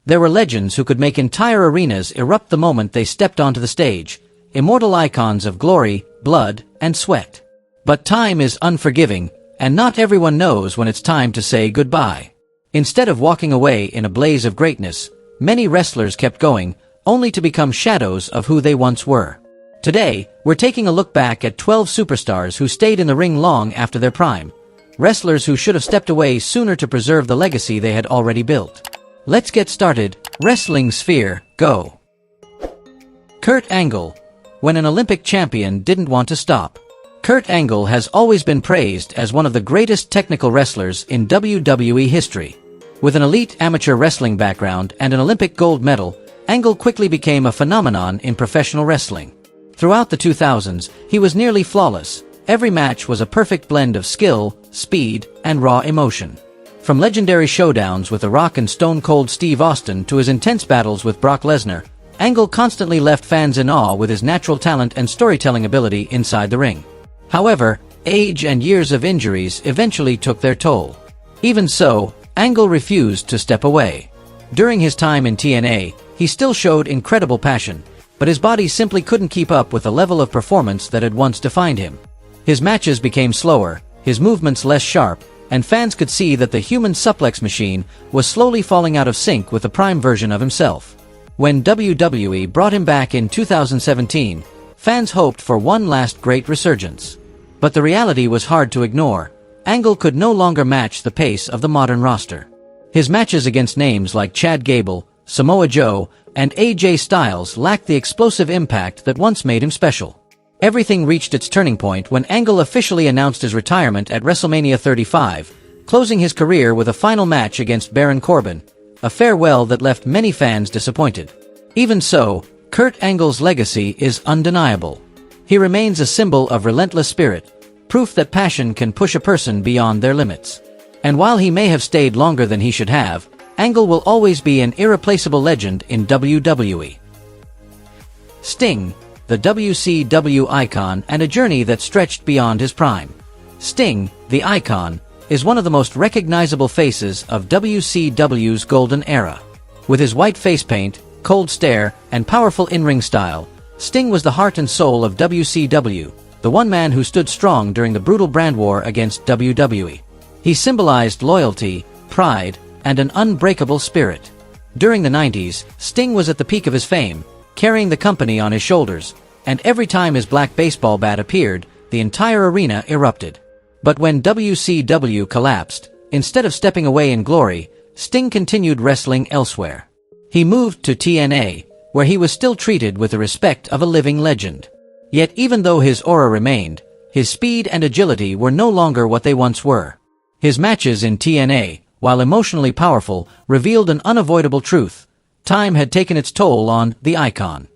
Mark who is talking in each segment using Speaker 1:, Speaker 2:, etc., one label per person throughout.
Speaker 1: There were legends who could make entire arenas erupt the moment they stepped onto the stage, immortal icons of glory, blood, and sweat. But time is unforgiving, and not everyone knows when it's time to say goodbye. Instead of walking away in a blaze of greatness, many wrestlers kept going, only to become shadows of who they once were. Today, we're taking a look back at 12 superstars who stayed in the ring long after their prime. Wrestlers who should have stepped away sooner to preserve the legacy they had already built. Let's get started. Wrestling Sphere, go! Kurt Angle. When an Olympic champion didn't want to stop. Kurt Angle has always been praised as one of the greatest technical wrestlers in WWE history. With an elite amateur wrestling background and an Olympic gold medal, Angle quickly became a phenomenon in professional wrestling. Throughout the 2000s, he was nearly flawless. Every match was a perfect blend of skill, speed, and raw emotion. From legendary showdowns with The Rock and Stone Cold Steve Austin to his intense battles with Brock Lesnar, Angle constantly left fans in awe with his natural talent and storytelling ability inside the ring. However, age and years of injuries eventually took their toll. Even so, Angle refused to step away. During his time in TNA, he still showed incredible passion, but his body simply couldn't keep up with the level of performance that had once defined him. His matches became slower, his movements less sharp, and fans could see that the human suplex machine was slowly falling out of sync with the prime version of himself. When WWE brought him back in 2017, fans hoped for one last great resurgence. But the reality was hard to ignore. Angle could no longer match the pace of the modern roster. His matches against names like Chad Gable, Samoa Joe, and AJ Styles lacked the explosive impact that once made him special. Everything reached its turning point when Angle officially announced his retirement at WrestleMania 35, closing his career with a final match against Baron Corbin, a farewell that left many fans disappointed. Even so, Kurt Angle's legacy is undeniable. He remains a symbol of relentless spirit, proof that passion can push a person beyond their limits. And while he may have stayed longer than he should have, Angle will always be an irreplaceable legend in WWE. Sting, the WCW icon and a journey that stretched beyond his prime. Sting, the icon, is one of the most recognizable faces of WCW's golden era. With his white face paint, cold stare, and powerful in-ring style, Sting was the heart and soul of WCW, the one man who stood strong during the brutal brand war against WWE. He symbolized loyalty, pride, and an unbreakable spirit. During the 90s, Sting was at the peak of his fame, carrying the company on his shoulders, and every time his black baseball bat appeared, the entire arena erupted. But when WCW collapsed, instead of stepping away in glory, Sting continued wrestling elsewhere. He moved to TNA, where he was still treated with the respect of a living legend. Yet even though his aura remained, his speed and agility were no longer what they once were. His matches in TNA, while emotionally powerful, revealed an unavoidable truth. Time had taken its toll on the icon.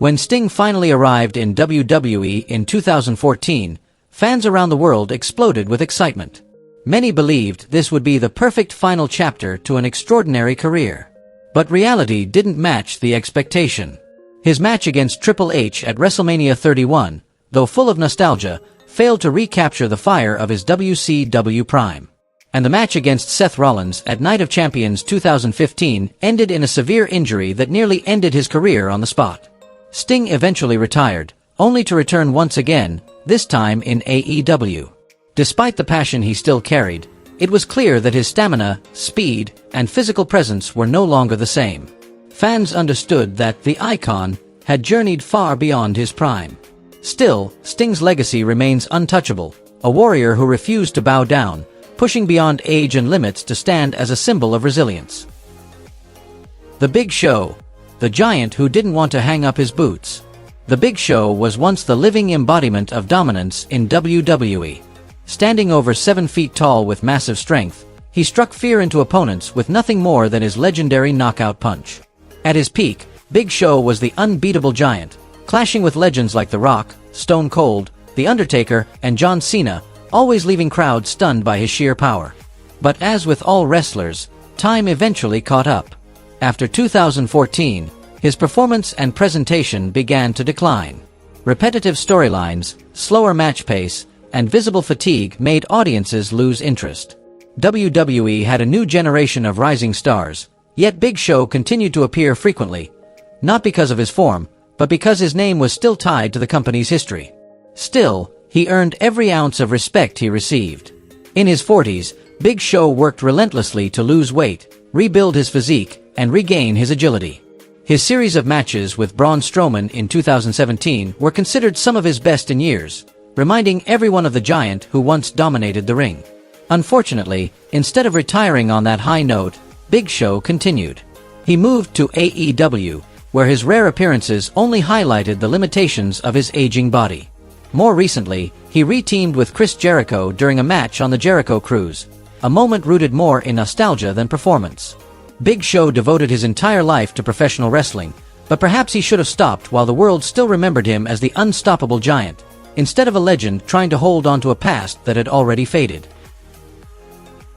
Speaker 1: When Sting finally arrived in WWE in 2014, fans around the world exploded with excitement. Many believed this would be the perfect final chapter to an extraordinary career. But reality didn't match the expectation. His match against Triple H at WrestleMania 31, though full of nostalgia, failed to recapture the fire of his WCW prime. And the match against Seth Rollins at Night of Champions 2015 ended in a severe injury that nearly ended his career on the spot. Sting eventually retired, only to return once again, this time in AEW. Despite the passion he still carried, it was clear that his stamina, speed, and physical presence were no longer the same. Fans understood that the icon had journeyed far beyond his prime. Still, Sting's legacy remains untouchable, a warrior who refused to bow down, pushing beyond age and limits to stand as a symbol of resilience. The Big Show, the giant who didn't want to hang up his boots. The Big Show was once the living embodiment of dominance in WWE. Standing over 7 feet tall with massive strength, he struck fear into opponents with nothing more than his legendary knockout punch. At his peak, Big Show was the unbeatable giant, clashing with legends like The Rock, Stone Cold, The Undertaker, and John Cena, always leaving crowds stunned by his sheer power. But as with all wrestlers, time eventually caught up. After 2014, his performance and presentation began to decline. Repetitive storylines, slower match pace, and visible fatigue made audiences lose interest. WWE had a new generation of rising stars, Yet Big Show continued to appear frequently, not because of his form, but because his name was still tied to the company's history. Still, he earned every ounce of respect he received. In his 40s, Big Show worked relentlessly to lose weight, rebuild his physique, and regain his agility. His series of matches with Braun Strowman in 2017 were considered some of his best in years, reminding everyone of the giant who once dominated the ring. Unfortunately, instead of retiring on that high note, Big Show continued. He moved to AEW, where his rare appearances only highlighted the limitations of his aging body. More recently, he re-teamed with Chris Jericho during a match on the Jericho Cruise, a moment rooted more in nostalgia than performance. Big Show devoted his entire life to professional wrestling, but perhaps he should have stopped while the world still remembered him as the unstoppable giant, instead of a legend trying to hold on to a past that had already faded.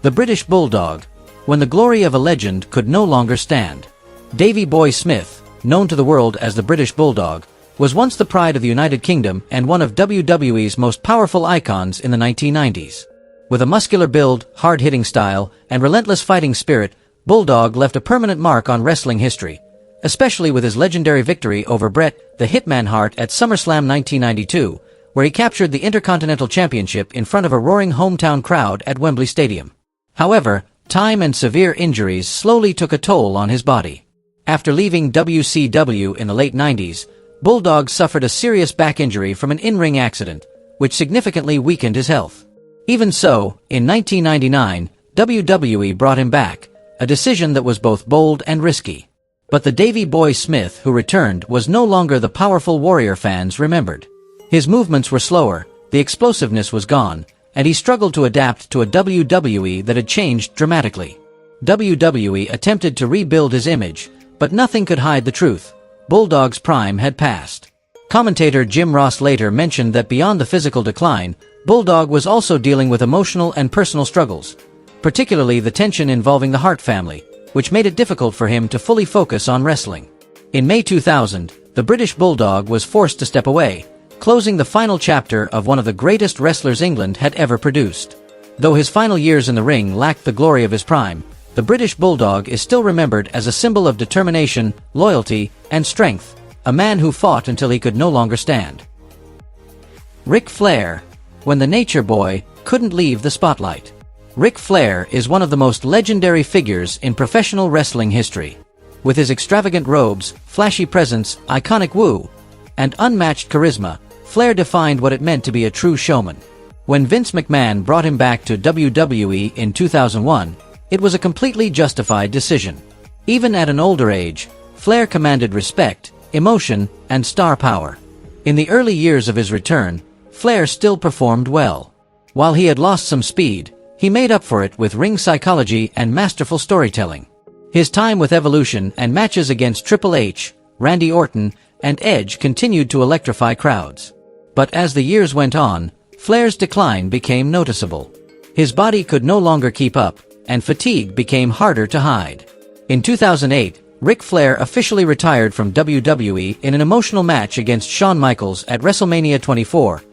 Speaker 1: The British Bulldog, when the glory of a legend could no longer stand. Davey Boy Smith, known to the world as the British Bulldog, was once the pride of the United Kingdom and one of WWE's most powerful icons in the 1990s. With a muscular build, hard-hitting style, and relentless fighting spirit, Bulldog left a permanent mark on wrestling history, especially with his legendary victory over Bret the Hitman Hart at SummerSlam 1992, where he captured the Intercontinental Championship in front of a roaring hometown crowd at Wembley Stadium. However, time and severe injuries slowly took a toll on his body. After leaving WCW in the late 90s, Bulldog suffered a serious back injury from an in-ring accident, which significantly weakened his health. Even so, in 1999, WWE brought him back, a decision that was both bold and risky. But the Davey Boy Smith who returned was no longer the powerful warrior fans remembered. His movements were slower, the explosiveness was gone, and he struggled to adapt to a WWE that had changed dramatically. WWE attempted to rebuild his image, but nothing could hide the truth. Bulldog's prime had passed. Commentator Jim Ross later mentioned that beyond the physical decline, Bulldog was also dealing with emotional and personal struggles, particularly the tension involving the Hart family, which made it difficult for him to fully focus on wrestling. In May 2000, the British Bulldog was forced to step away, closing the final chapter of one of the greatest wrestlers England had ever produced. Though his final years in the ring lacked the glory of his prime, the British Bulldog is still remembered as a symbol of determination, loyalty, and strength, a man who fought until he could no longer stand. Ric Flair, when the Nature Boy couldn't leave the spotlight. Ric Flair is one of the most legendary figures in professional wrestling history. With his extravagant robes, flashy presence, iconic woo, and unmatched charisma, Flair defined what it meant to be a true showman. When Vince McMahon brought him back to WWE in 2001, it was a completely justified decision. Even at an older age, Flair commanded respect, emotion, and star power. In the early years of his return, Flair still performed well. While he had lost some speed, he made up for it with ring psychology and masterful storytelling. His time with Evolution and matches against Triple H, Randy Orton, and Edge continued to electrify crowds. But as the years went on, Flair's decline became noticeable. His body could no longer keep up, and fatigue became harder to hide. In 2008, Ric Flair officially retired from WWE in an emotional match against Shawn Michaels at WrestleMania 24,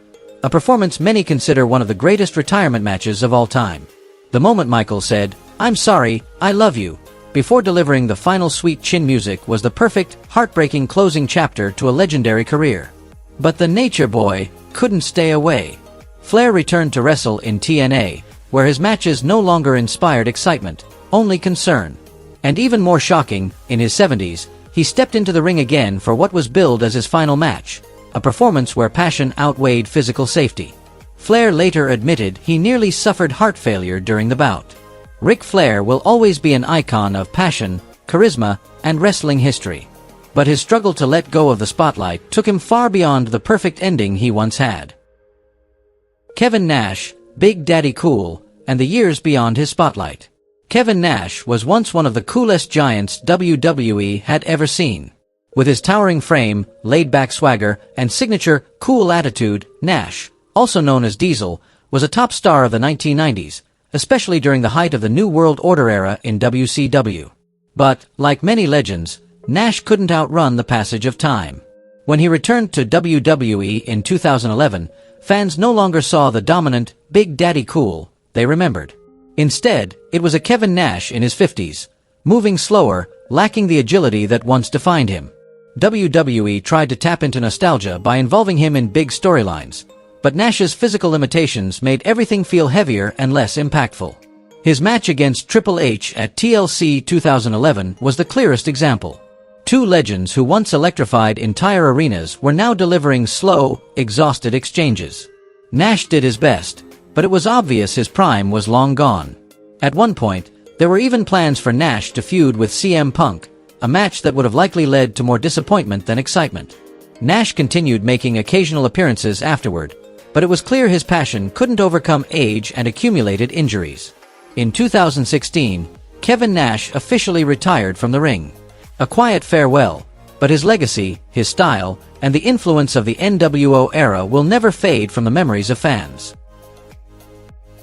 Speaker 1: a performance many consider one of the greatest retirement matches of all time. The moment Michaels said, "I'm sorry, I love you," before delivering the final sweet chin music was the perfect, heartbreaking closing chapter to a legendary career. But the Nature Boy couldn't stay away. Flair returned to wrestle in TNA, where his matches no longer inspired excitement, only concern. And even more shocking, in his 70s, he stepped into the ring again for what was billed as his final match, a performance where passion outweighed physical safety. Flair later admitted he nearly suffered heart failure during the bout. Ric Flair will always be an icon of passion, charisma, and wrestling history. But his struggle to let go of the spotlight took him far beyond the perfect ending he once had. Kevin Nash, Big Daddy Cool, and the years beyond his spotlight. Kevin Nash was once one of the coolest giants WWE had ever seen. With his towering frame, laid-back swagger, and signature cool attitude, Nash, also known as Diesel, was a top star of the 1990s, especially during the height of the New World Order era in WCW. But, like many legends, Nash couldn't outrun the passage of time. When he returned to WWE in 2011, fans no longer saw the dominant, Big Daddy Cool they remembered. Instead, it was a Kevin Nash in his 50s, moving slower, lacking the agility that once defined him. WWE tried to tap into nostalgia by involving him in big storylines, but Nash's physical limitations made everything feel heavier and less impactful. His match against Triple H at TLC 2011 was the clearest example. Two legends who once electrified entire arenas were now delivering slow, exhausted exchanges. Nash did his best, but it was obvious his prime was long gone. At one point, there were even plans for Nash to feud with CM Punk, a match that would have likely led to more disappointment than excitement. Nash continued making occasional appearances afterward, but it was clear his passion couldn't overcome age and accumulated injuries. In 2016, Kevin Nash officially retired from the ring. A quiet farewell, but his legacy, his style, and the influence of the NWO era will never fade from the memories of fans.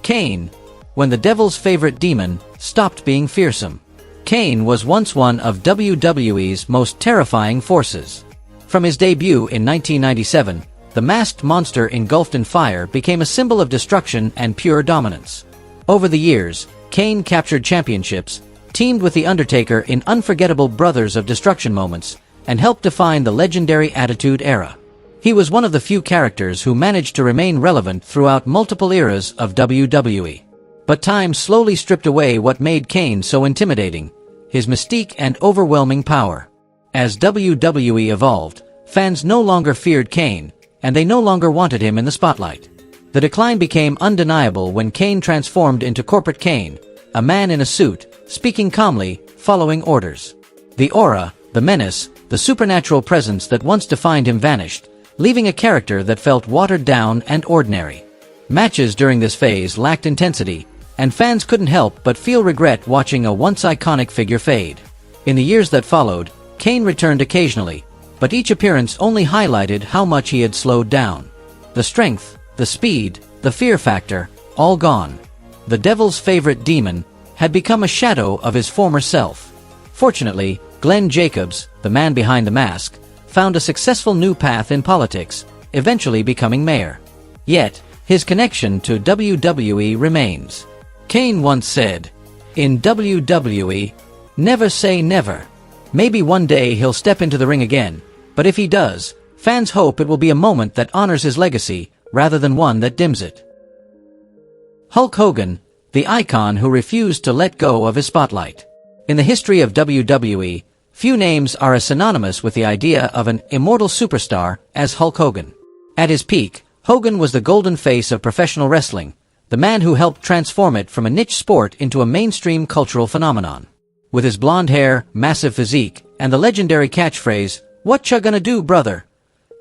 Speaker 1: Kane, when the devil's favorite demon, stopped being fearsome. Kane was once one of WWE's most terrifying forces. From his debut in 1997, the masked monster engulfed in fire became a symbol of destruction and pure dominance. Over the years, Kane captured championships, teamed with The Undertaker in unforgettable Brothers of Destruction moments, and helped define the legendary Attitude Era. He was one of the few characters who managed to remain relevant throughout multiple eras of WWE. But time slowly stripped away what made Kane so intimidating, his mystique and overwhelming power. As WWE evolved, fans no longer feared Kane, and they no longer wanted him in the spotlight. The decline became undeniable when Kane transformed into Corporate Kane, a man in a suit, speaking calmly, following orders. The aura, the menace, the supernatural presence that once defined him vanished, leaving a character that felt watered down and ordinary. Matches during this phase lacked intensity, and fans couldn't help but feel regret watching a once iconic figure fade. In the years that followed, Kane returned occasionally, but each appearance only highlighted how much he had slowed down. The strength, the speed, the fear factor, all gone. The devil's favorite demon had become a shadow of his former self. Fortunately, Glenn Jacobs, the man behind the mask, found a successful new path in politics, eventually becoming mayor. Yet, his connection to WWE remains. Kane once said, "In WWE, never say never." Maybe one day he'll step into the ring again, but if he does, fans hope it will be a moment that honors his legacy, rather than one that dims it. Hulk Hogan, the icon who refused to let go of his spotlight. In the history of WWE, few names are as synonymous with the idea of an immortal superstar as Hulk Hogan. At his peak, Hogan was the golden face of professional wrestling, the man who helped transform it from a niche sport into a mainstream cultural phenomenon. With his blonde hair, massive physique, and the legendary catchphrase, "What ya gonna do, brother?"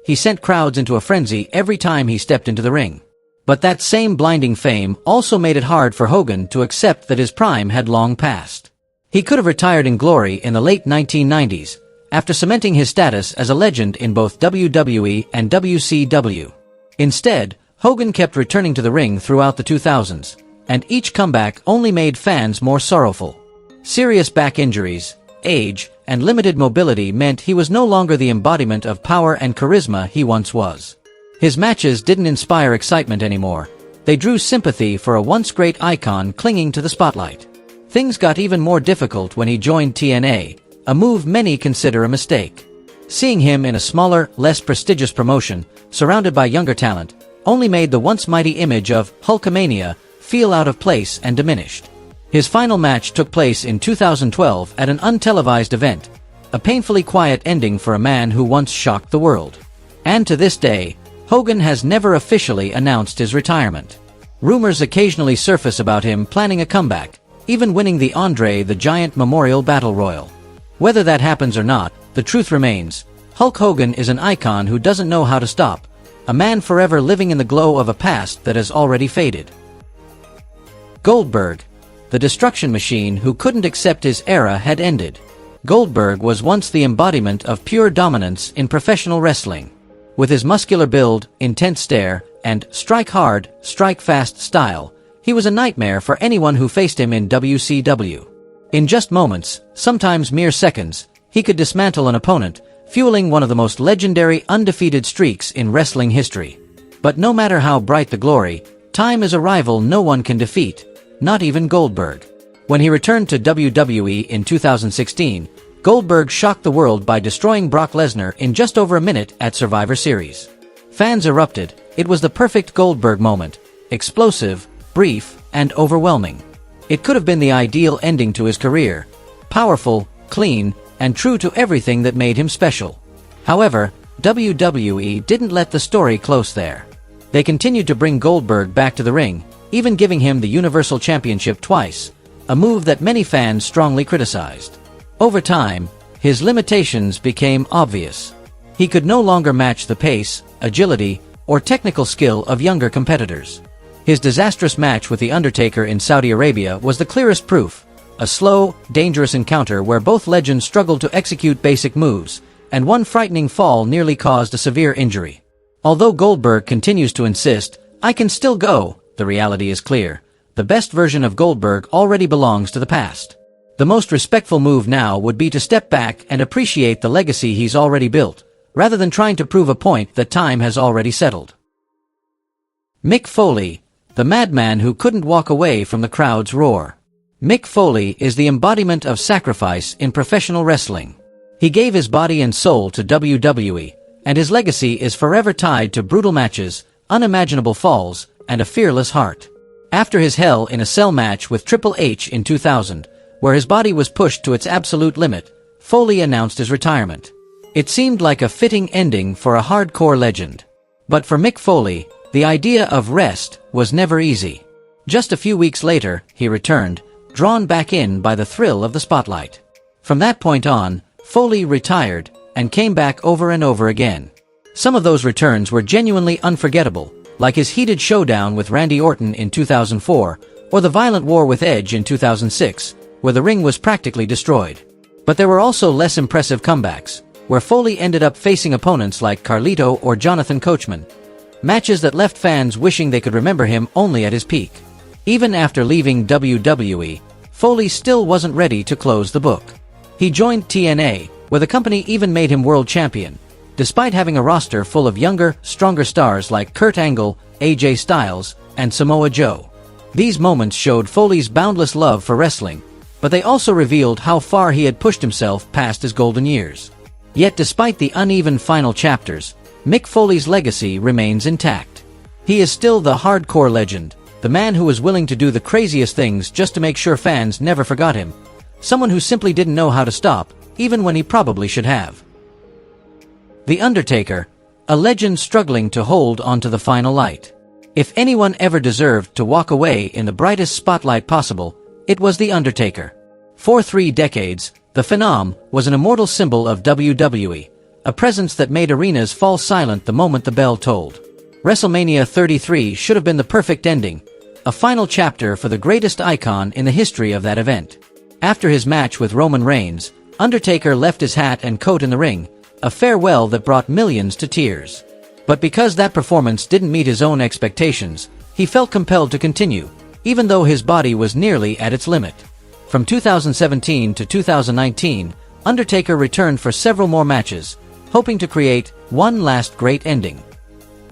Speaker 1: he sent crowds into a frenzy every time he stepped into the ring. But that same blinding fame also made it hard for Hogan to accept that his prime had long passed. He could have retired in glory in the late 1990s, after cementing his status as a legend in both WWE and WCW. Instead, Hogan kept returning to the ring throughout the 2000s, and each comeback only made fans more sorrowful. Serious back injuries, age, and limited mobility meant he was no longer the embodiment of power and charisma he once was. His matches didn't inspire excitement anymore. They drew sympathy for a once great icon clinging to the spotlight. Things got even more difficult when he joined TNA, a move many consider a mistake. Seeing him in a smaller, less prestigious promotion, surrounded by younger talent, only made the once mighty image of Hulkamania feel out of place and diminished. His final match took place in 2012 at an untelevised event, a painfully quiet ending for a man who once shocked the world. And to this day, Hogan has never officially announced his retirement. Rumors occasionally surface about him planning a comeback, even winning the Andre the Giant Memorial Battle Royal. Whether that happens or not, the truth remains, Hulk Hogan is an icon who doesn't know how to stop, a man forever living in the glow of a past that has already faded. Goldberg, the destruction machine who couldn't accept his era had ended. Goldberg was once the embodiment of pure dominance in professional wrestling. With his muscular build, intense stare, and strike hard, strike fast style, he was a nightmare for anyone who faced him in WCW. In just moments, sometimes mere seconds, he could dismantle an opponent, fueling one of the most legendary undefeated streaks in wrestling history. But no matter how bright the glory, time is a rival no one can defeat, not even Goldberg. When he returned to WWE in 2016, Goldberg shocked the world by destroying Brock Lesnar in just over a minute at Survivor Series. Fans erupted. It was the perfect Goldberg moment. Explosive, brief, and overwhelming. It could have been the ideal ending to his career. Powerful, clean, and true to everything that made him special. However, WWE didn't let the story close there. They continued to bring Goldberg back to the ring, even giving him the Universal Championship twice, a move that many fans strongly criticized. Over time, his limitations became obvious. He could no longer match the pace, agility, or technical skill of younger competitors. His disastrous match with The Undertaker in Saudi Arabia was the clearest proof. A slow, dangerous encounter where both legends struggled to execute basic moves, and one frightening fall nearly caused a severe injury. Although Goldberg continues to insist, "I can still go," the reality is clear. The best version of Goldberg already belongs to the past. The most respectful move now would be to step back and appreciate the legacy he's already built, rather than trying to prove a point that time has already settled. Mick Foley, the madman who couldn't walk away from the crowd's roar. Mick Foley is the embodiment of sacrifice in professional wrestling. He gave his body and soul to WWE, and his legacy is forever tied to brutal matches, unimaginable falls, and a fearless heart. After his Hell in a Cell match with Triple H in 2000, where his body was pushed to its absolute limit, Foley announced his retirement. It seemed like a fitting ending for a hardcore legend. But for Mick Foley, the idea of rest was never easy. Just a few weeks later, he returned, drawn back in by the thrill of the spotlight. From that point on, Foley retired and came back over and over again. Some of those returns were genuinely unforgettable, like his heated showdown with Randy Orton in 2004, or the violent war with Edge in 2006, where the ring was practically destroyed. But there were also less impressive comebacks, where Foley ended up facing opponents like Carlito or Jonathan Coachman. Matches that left fans wishing they could remember him only at his peak. Even after leaving WWE, Foley still wasn't ready to close the book. He joined TNA, where the company even made him world champion, despite having a roster full of younger, stronger stars like Kurt Angle, AJ Styles, and Samoa Joe. These moments showed Foley's boundless love for wrestling, but they also revealed how far he had pushed himself past his golden years. Yet despite the uneven final chapters, Mick Foley's legacy remains intact. He is still the hardcore legend, the man who was willing to do the craziest things just to make sure fans never forgot him. Someone who simply didn't know how to stop, even when he probably should have. The Undertaker, a legend struggling to hold onto the final light. If anyone ever deserved to walk away in the brightest spotlight possible, it was The Undertaker. For 3 decades, the Phenom was an immortal symbol of WWE, a presence that made arenas fall silent the moment the bell tolled. WrestleMania 33 should have been the perfect ending, a final chapter for the greatest icon in the history of that event. After his match with Roman Reigns, Undertaker left his hat and coat in the ring, a farewell that brought millions to tears. But because that performance didn't meet his own expectations, he felt compelled to continue, even though his body was nearly at its limit. From 2017 to 2019, Undertaker returned for several more matches, hoping to create one last great ending.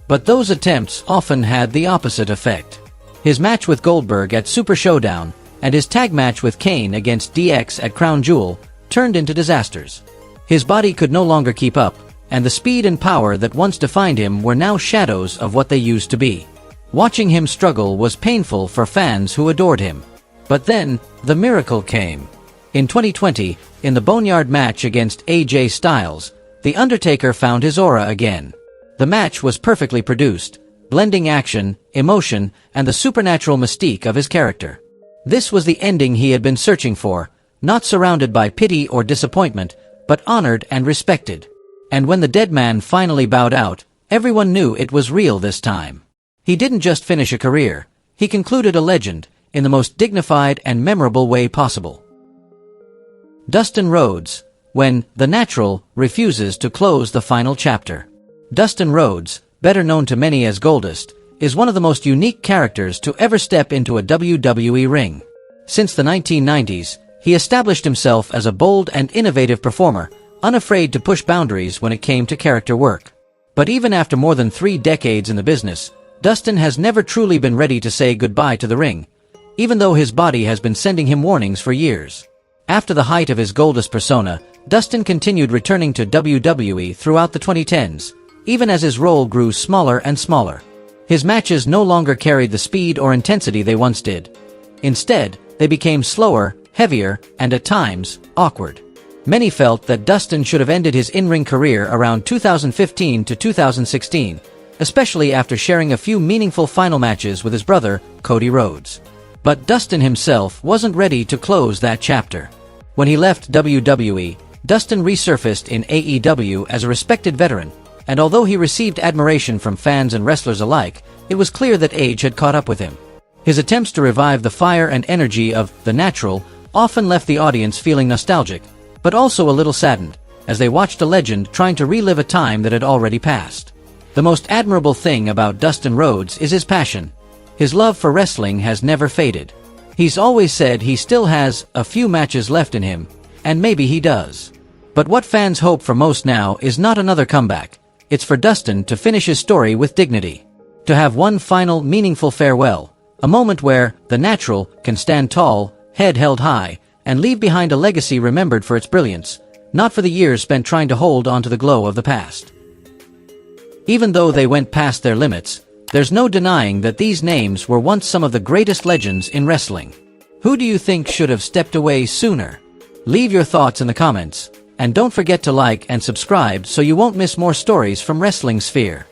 Speaker 1: But those attempts often had the opposite effect. His match with Goldberg at Super Showdown, and his tag match with Kane against DX at Crown Jewel, turned into disasters. His body could no longer keep up, and the speed and power that once defined him were now shadows of what they used to be. Watching him struggle was painful for fans who adored him. But then, the miracle came. In 2020, in the Boneyard match against AJ Styles, The Undertaker found his aura again. The match was perfectly produced, blending action, emotion, and the supernatural mystique of his character. This was the ending he had been searching for, not surrounded by pity or disappointment, but honored and respected. And when the dead man finally bowed out, everyone knew it was real this time. He didn't just finish a career, he concluded a legend, in the most dignified and memorable way possible. Dustin Rhodes, when The Natural refuses to close the final chapter. Dustin Rhodes, better known to many as Goldust, is one of the most unique characters to ever step into a WWE ring. Since the 1990s, he established himself as a bold and innovative performer, unafraid to push boundaries when it came to character work. But even after more than 3 decades in the business, Dustin has never truly been ready to say goodbye to the ring. even though his body has been sending him warnings for years. After the height of his Goldust persona, Dustin continued returning to WWE throughout the 2010s, even as his role grew smaller and smaller. His matches no longer carried the speed or intensity they once did. Instead, they became slower, heavier, and at times, awkward. Many felt that Dustin should have ended his in-ring career around 2015 to 2016, especially after sharing a few meaningful final matches with his brother, Cody Rhodes. But Dustin himself wasn't ready to close that chapter. When he left WWE, Dustin resurfaced in AEW as a respected veteran, and although he received admiration from fans and wrestlers alike, it was clear that age had caught up with him. His attempts to revive the fire and energy of The Natural often left the audience feeling nostalgic, but also a little saddened, as they watched a legend trying to relive a time that had already passed. The most admirable thing about Dustin Rhodes is his passion. His love for wrestling has never faded. He's always said he still has a few matches left in him, and maybe he does. But what fans hope for most now is not another comeback. It's for Dustin to finish his story with dignity. To have one final, meaningful farewell, a moment where The Natural can stand tall, head held high, and leave behind a legacy remembered for its brilliance, not for the years spent trying to hold onto the glow of the past. Even though they went past their limits, there's no denying that these names were once some of the greatest legends in wrestling. Who do you think should have stepped away sooner? Leave your thoughts in the comments, and don't forget to like and subscribe so you won't miss more stories from Wrestling Sphere.